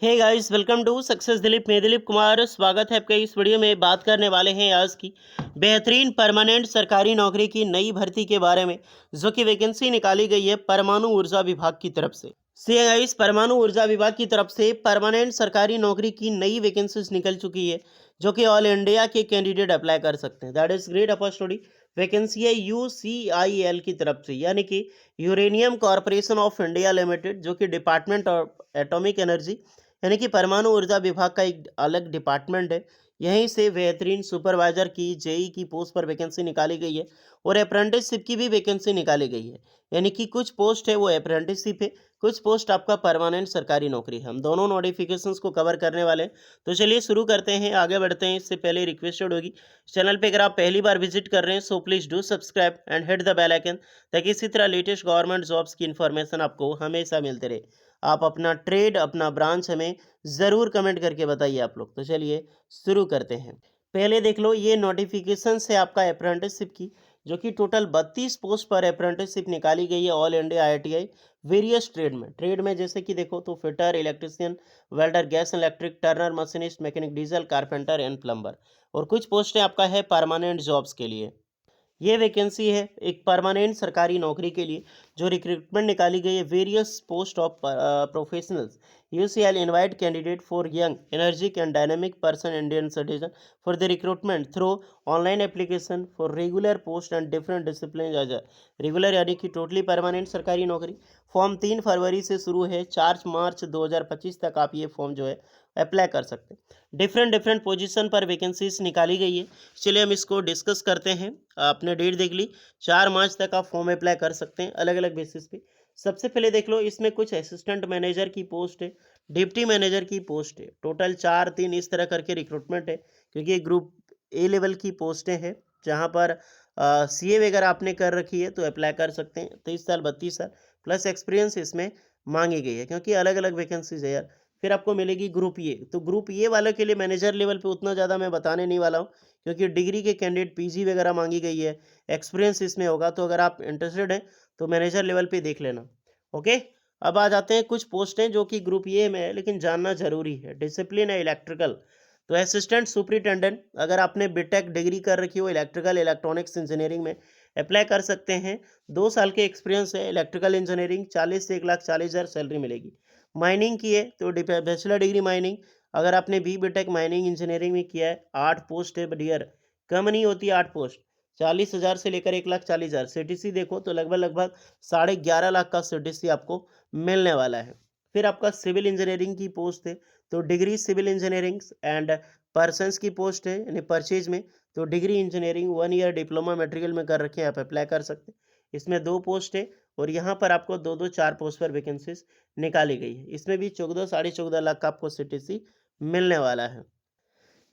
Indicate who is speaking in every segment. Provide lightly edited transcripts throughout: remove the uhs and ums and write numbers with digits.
Speaker 1: Hey guys, welcome to success Dilip. मैं दिलीप कुमार, स्वागत है आपका। इस वीडियो में बात करने वाले हैं आज की बेहतरीन परमानेंट सरकारी नौकरी की नई भर्ती के बारे में, जो कि वैकेंसी निकाली गई है परमाणु ऊर्जा विभाग की तरफ से। गाइस, परमाणु ऊर्जा विभाग की तरफ से परमानेंट सरकारी नौकरी की नई वैकेंसीज निकल चुकी है, जो कि ऑल इंडिया के कैंडिडेट अप्लाई कर सकते हैं। That is great opportunity. Vacancy है यूसीआईएल की तरफ से, यानी कि uranium corporation of India limited, जो कि डिपार्टमेंट ऑफ एटॉमिक एनर्जी यानी कि परमाणु ऊर्जा विभाग का एक अलग डिपार्टमेंट है। यहीं से बेहतरीन सुपरवाइजर की जेई की पोस्ट पर वैकेंसी निकाली गई है और अप्रेंटिसशिप की भी वैकेंसी निकाली गई है। यानी कि कुछ पोस्ट है वो अप्रेंटिसशिप है, कुछ पोस्ट आपका परमानेंट सरकारी नौकरी है। हम दोनों नोटिफिकेशंस को कवर करने वाले हैं। तो चलिए शुरू करते हैं, आगे बढ़ते हैं। इससे पहले रिक्वेस्टेड होगी, चैनल पे अगर आप पहली बार विजिट कर रहे हैं so please do subscribe and hit the bell icon, ताकि इसी तरह लेटेस्ट गवर्नमेंट जॉब्स की इन्फॉर्मेशन आपको हमेशा मिलते रहे। आप अपना ट्रेड, अपना ब्रांच हमें ज़रूर कमेंट करके बताइए आप लोग। तो चलिए शुरू करते हैं। पहले देख लो, ये नोटिफिकेशन है आपका अप्रेंटिसशिप की, जो कि टोटल 32 पोस्ट पर अप्रेंटिसशिप निकाली गई है all India ITI various trade में जैसे कि देखो तो fitter, electrician, welder, gas electric, Turner, machinist, mechanic, diesel, carpenter and plumber. और कुछ पोस्टें आपका है परमानेंट जॉब्स के लिए। ये वैकेंसी है एक परमानेंट सरकारी नौकरी के लिए, जो रिक्रूटमेंट निकाली गई है various post of professionals. UCL invite candidate for young energetic and dynamic person Indian citizen for the recruitment through online application for regular post and different discipline as a regular, यानी कि totally permanent सरकारी नौकरी। Form 3 फरवरी से शुरू है, 4 मार्च 2025 तक आप ये फॉर्म जो है अप्लाई कर सकते हैं। डिफरेंट डिफरेंट पोजीशन पर वैकेंसीज निकाली गई है। चलिए हम इसको डिस्कस करते हैं। आपने डेट देख ली, 4 मार्च तक आप फॉर्म अप्लाई कर सकते हैं अलग अलग बेसिस पे। सबसे पहले देख लो, इसमें कुछ असिस्टेंट मैनेजर की पोस्ट है, डिप्टी मैनेजर की पोस्ट है। टोटल 4 3 इस तरह करके रिक्रूटमेंट है, क्योंकि ये ग्रुप ए लेवल की पोस्टें हैं, जहाँ पर सीए वगैरह आपने कर रखी है तो अप्लाई कर सकते हैं। 23 साल 32 साल प्लस एक्सपीरियंस इसमें मांगी गई है, क्योंकि अलग अलग वैकेंसीज है यार। फिर आपको मिलेगी ग्रुप ए, तो ग्रुप ए वालों के लिए मैनेजर लेवल पे उतना ज़्यादा मैं बताने नहीं वाला हूँ, क्योंकि डिग्री के कैंडिडेट पीजी वगैरह मांगी गई है, एक्सपीरियंस इसमें होगा। तो अगर आप इंटरेस्टेड हैं तो मैनेजर लेवल पे देख लेना। ओके, अब आ जाते हैं कुछ पोस्टें जो कि ग्रुप ए में है, लेकिन जानना जरूरी है। डिसिप्लिन है इलेक्ट्रिकल, तो असिस्टेंट सुपरिटेंडेंट, अगर आपने बीटेक डिग्री कर रखी हो इलेक्ट्रिकल इलेक्ट्रॉनिक्स इंजीनियरिंग में, अप्लाई कर सकते हैं। 2 साल के एक्सपीरियंस है इलेक्ट्रिकल इंजीनियरिंग, 40 से 1,40,000 सैलरी मिलेगी। माइनिंग की है तो बैचलर डिग्री माइनिंग, अगर आपने बीटेक माइनिंग इंजीनियरिंग में किया है, 8 पोस्ट है बढ़िया, कम नहीं होती 8 पोस्ट। 40,000 से लेकर 1,40,000 सीटीसी देखो तो लगभग लगभग 11.5 लाख का सीटीसी आपको मिलने वाला है। फिर आपका सिविल इंजीनियरिंग की पोस्ट है, तो degree civil engineering and persons की पोस्ट है, यानी परचेज में, तो degree engineering 1 year diploma material में कर रखे हैं, आप अप्लाई कर सकते हैं। इसमें 2 पोस्ट है, और यहाँ पर आपको 2 2 4 पोस्ट पर वैकेंसीज निकाली गई है। इसमें भी 14 साढ़े 14 लाख का आपको सीटीसी मिलने वाला है।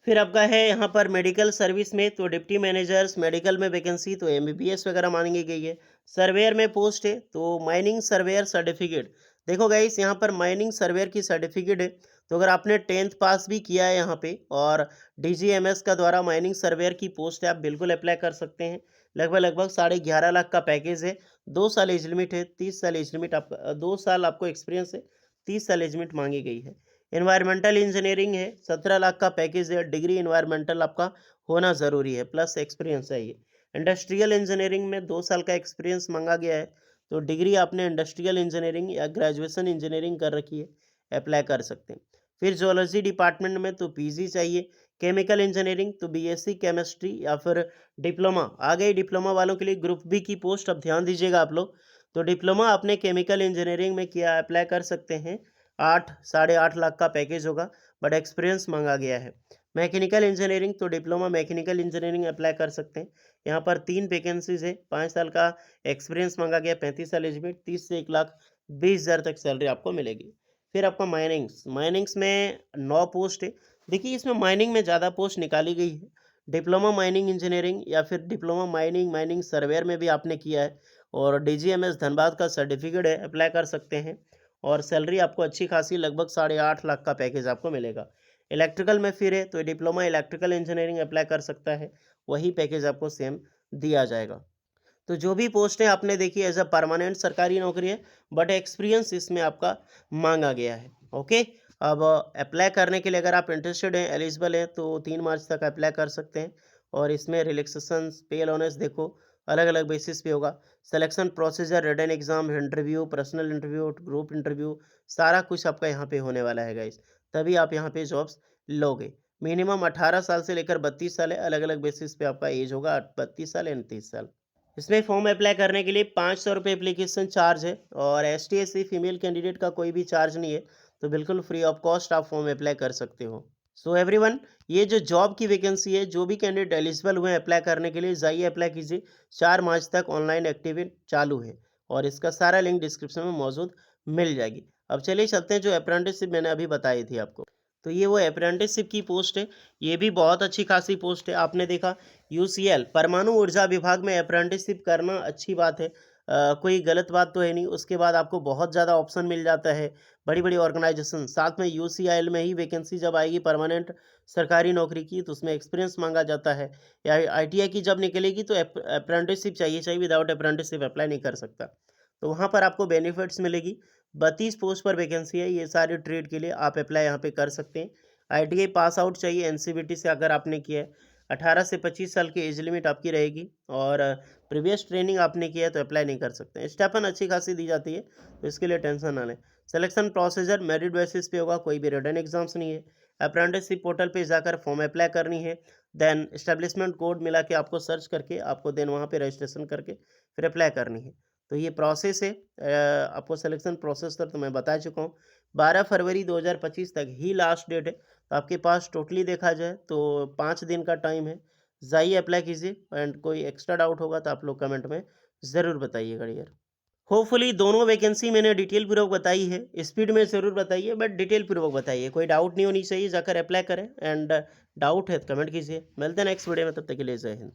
Speaker 1: फिर आपका है यहाँ पर मेडिकल सर्विस में, तो डिप्टी मैनेजर्स मेडिकल में वैकेंसी, तो एमबीबीएस वगैरह मांगी गई है। सर्वेयर में पोस्ट है, तो माइनिंग सर्वेयर सर्टिफिकेट, देखो गाइस यहाँ पर माइनिंग सर्वेयर की सर्टिफिकेट है, तो अगर आपने 10th पास भी किया है यहाँ पे और डीजीएमएस का द्वारा माइनिंग सर्वेयर की पोस्ट है, आप बिल्कुल अप्लाई कर सकते हैं। लगभग लगभग 11.5 लाख का पैकेज है। 2 साल एज लिमिट है, 30 साल एज लिमिट, आपका 2 साल आपको एक्सपीरियंस है, 30 साल एज लिमिट मांगी गई है। एनवायरमेंटल इंजीनियरिंग है, 17 लाख का पैकेज है, डिग्री एनवायरमेंटल आपका होना ज़रूरी है, प्लस एक्सपीरियंस चाहिए। इंडस्ट्रियल इंजीनियरिंग में 2 साल का एक्सपीरियंस मांगा गया है, तो डिग्री आपने इंडस्ट्रियल इंजीनियरिंग या ग्रेजुएशन इंजीनियरिंग कर रखी है, अप्लाई कर सकते हैं। फिर जोलॉजी डिपार्टमेंट में तो पीजी चाहिए। केमिकल इंजीनियरिंग तो बीएससी केमिस्ट्री या फिर डिप्लोमा, आ गई डिप्लोमा वालों के लिए ग्रुप बी की पोस्ट। अब ध्यान दीजिएगा आप लोग, तो डिप्लोमा आपने केमिकल इंजीनियरिंग में किया, अप्लाई कर सकते हैं। 8 साढ़े 8 लाख का पैकेज होगा, बट एक्सपीरियंस मांगा गया है। मैकेनिकल इंजीनियरिंग तो डिप्लोमा मैकेनिकल इंजीनियरिंग अप्लाई कर सकते हैं। यहाँ पर 3 वैकेंसीज है, 5 साल का एक्सपीरियंस मांगा गया, 35 साल एज में, 30 से 1,20,000 तक सैलरी आपको मिलेगी। फिर आपका माइनिंग्स, माइनिंग्स में 9 पोस्ट है। देखिए इसमें माइनिंग में ज़्यादा पोस्ट निकाली गई है। डिप्लोमा माइनिंग इंजीनियरिंग या फिर डिप्लोमा माइनिंग माइनिंग सर्वेयर में भी आपने किया है और डीजीएमएस धनबाद का सर्टिफिकेट है, अप्लाई कर सकते हैं। और सैलरी आपको अच्छी खासी लगभग 8.5 लाख का पैकेज आपको मिलेगा। इलेक्ट्रिकल में फिर है तो डिप्लोमा इलेक्ट्रिकल इंजीनियरिंग अप्लाई कर सकता है, वही पैकेज आपको सेम दिया जाएगा। तो जो भी पोस्टें आपने देखी एज अ परमानेंट सरकारी नौकरी है, बट एक्सपीरियंस इसमें आपका मांगा गया है। ओके, अब अप्लाई करने के लिए अगर आप इंटरेस्टेड हैं, एलिजिबल हैं, तो 3 मार्च तक अप्लाई कर सकते हैं। और इसमें रिलैक्सेशंस, पे अलाउंस देखो अलग-अलग बेसिस पे होगा। Selection procedure, written exam, interview, personal interview, group interview, सारा कुछ आपका यहाँ पे होने वाला है गाइस। तभी आप यहाँ पे जॉब्स लोगे। मिनिमम 18 साल से लेकर 32 साल है, अलग-अलग बेसिस पे आपका एज होगा 32 साल या 29 साल। इसमें फॉर्म अप्लाई करने के लिए ₹500 एप्लीकेशन चार्ज है और एसटी, एससी, फीमेल कैंडिडेट का कोई भी चार्ज नहीं है, तो बिल्कुल फ्री ऑफ कॉस्ट आप फॉर्म अप्लाई कर सकते हो। सो एवरीवन, ये जो जॉब की वैकेंसी है, जो भी कैंडिडेट एलिजिबल हुए हैं अप्लाई करने के लिए, जाइए अप्लाई कीजिए। 4 मार्च तक ऑनलाइन एक्टिविटी चालू है और इसका सारा लिंक डिस्क्रिप्शन में मौजूद मिल जाएगी। अब चलिए चलते हैं जो अप्रेंटिसशिप मैंने अभी बताई थी आपको। तो ये वो अप्रेंटिसशिप की पोस्ट है, ये भी बहुत अच्छी खासी पोस्ट है। आपने देखा यूसीएल परमाणु ऊर्जा विभाग में अप्रेंटिसशिप करना अच्छी बात है। कोई गलत बात तो है नहीं। उसके बाद आपको बहुत ज़्यादा ऑप्शन मिल जाता है, बड़ी-बड़ी ऑर्गेनाइजेशन। साथ में यूसीआईएल में ही वैकेंसी जब आएगी परमानेंट सरकारी नौकरी की, तो उसमें एक्सपीरियंस माँगा जाता है। या आईटीआई की जब निकलेगी तो अप्रेंटिसशिप चाहिए, विदाउट अप्रेंटिसशिप अप्लाई नहीं कर सकता। तो वहाँ पर आपको बेनिफिट्स मिलेगी। 32 पोस्ट पर वैकेंसी है, ये सारे ट्रेड के लिए आप अप्लाई यहाँ पे कर सकते हैं। आईटीआई पास आउट चाहिए एनसीवीटी से अगर आपने किया है। 18 से 25 साल की एज लिमिट आपकी रहेगी और प्रीवियस ट्रेनिंग आपने किया है तो अप्लाई नहीं कर सकते। स्टाइपेंड अच्छी खासी दी जाती है, तो इसके लिए टेंशन ना लें। सिलेक्शन प्रोसीजर मेरिट बेसिस पे होगा, कोई भी रिटन एग्जाम्स नहीं है। अप्रेंटिसशिप पोर्टल पे जाकर फॉर्म अप्लाई करनी है। देन एस्टेब्लिशमेंट कोड मिला के आपको सर्च करके आपको देन वहाँ पे रजिस्ट्रेशन करके फिर अप्लाई करनी है। तो ये प्रोसेस है। आपको सिलेक्शन प्रोसेस तो मैं बता चुका हूँ। 12 फरवरी 2025 तक ही लास्ट डेट है। तो आपके पास टोटली देखा जाए तो 5 दिन का टाइम है। जाइए अप्लाई कीजिए एंड कोई एक्स्ट्रा डाउट होगा तो आप लोग कमेंट में ज़रूर बताइएगा यार। होपफुली दोनों वैकेंसी मैंने डिटेल पूर्वक बताई है। स्पीड में ज़रूर बताइए बट डिटेल पूर्वक बताइए। कोई डाउट नहीं होनी चाहिए, जाकर अप्लाई करें एंड डाउट है तो कमेंट कीजिए। मिलते हैं नेक्स्ट वीडियो में, तब तक के लिए जय हिंद।